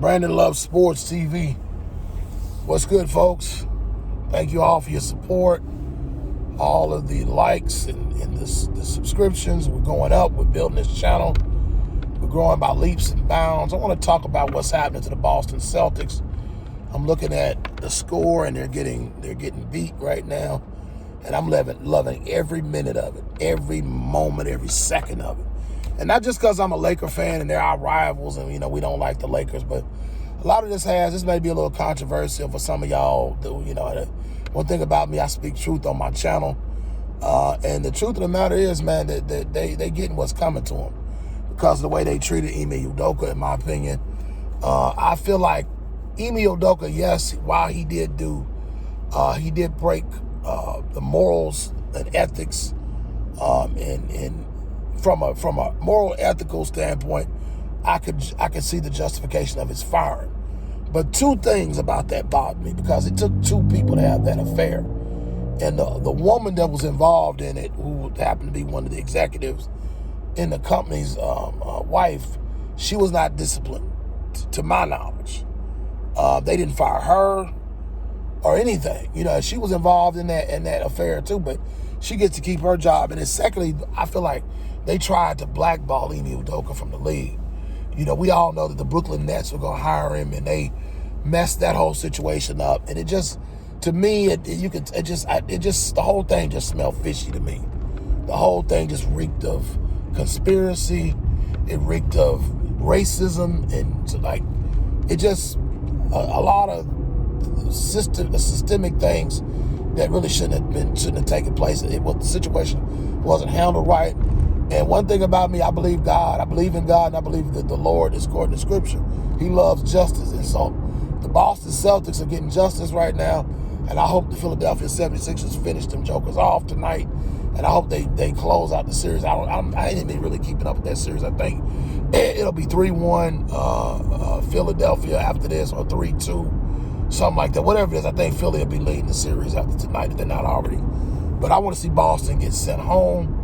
Brandon Loves Sports TV. What's good, folks? Thank you all for your support, all of the likes and the subscriptions. We're going up. We're building this channel. We're growing by leaps and bounds. I want to talk about what's happening to the Boston Celtics. I'm looking at the score, and they're getting beat right now, and I'm loving every minute of it, every moment, every second of it. And not just because I'm a Laker fan and they're our rivals and, we don't like the Lakers, but a lot of this may be a little controversial for some of y'all. One thing about me, I speak truth on my channel. And the truth of the matter is, man, that they getting what's coming to them because of the way they treated Ime Udoka, in my opinion. I feel like Ime Udoka, yes, while he did break the morals and ethics, and from a moral, ethical standpoint, I could see the justification of his firing. But two things about that bothered me, because it took two people to have that affair. And the woman that was involved in it, who happened to be one of the executives in the company's wife, she was not disciplined, to my knowledge. They didn't fire her or anything. She was involved in that affair too, but she gets to keep her job. And then secondly, I feel like they tried to blackball Ime Udoka from the league. We all know that the Brooklyn Nets were going to hire him, and they messed that whole situation up. And it just, to me, the whole thing just smelled fishy to me. The whole thing just reeked of conspiracy. It reeked of racism, and a lot of systemic things that really shouldn't have taken place. The situation wasn't handled right. And one thing about me, I believe God. I believe in God, and I believe that the Lord is according to Scripture. He loves justice. And so the Boston Celtics are getting justice right now. And I hope the Philadelphia 76ers finish them jokers off tonight. And I hope they close out the series. I ain't been really keeping up with that series. I think it'll be 3-1 Philadelphia after this, or 3-2, something like that. Whatever it is, I think Philly will be leading the series after tonight if they're not already. But I want to see Boston get sent home.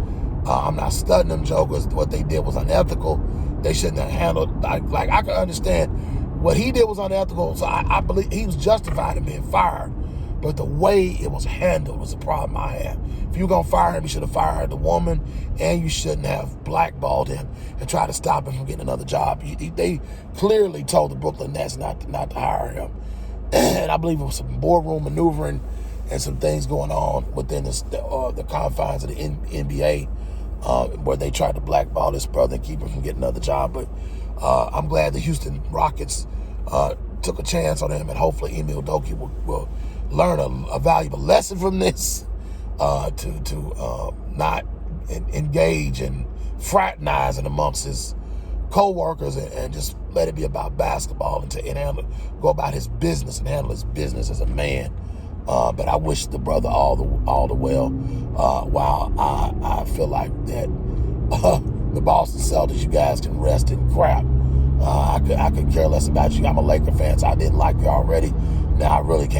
I'm not studying them jokers. What they did was unethical. They shouldn't have handled. I can understand what he did was unethical. So I believe he was justified in being fired. But the way it was handled was the problem I have. If you were going to fire him, you should have fired the woman, and you shouldn't have blackballed him and tried to stop him from getting another job. They clearly told the Brooklyn Nets not to hire him. And I believe it was some boardroom maneuvering and some things going on within the confines of the NBA, where they tried to blackball this brother and keep him from getting another job. But I'm glad the Houston Rockets took a chance on him, and hopefully Ime Udoka will learn a valuable lesson from this, to not engage in fraternizing amongst his co-workers, and just let it be about basketball, and go about his business and handle his business as a man. But I wish the brother all the well. While I feel like that the Boston Celtics, you guys can rest in crap. I could care less about you. I'm a Laker fan, so I didn't like you already. Now I really can't.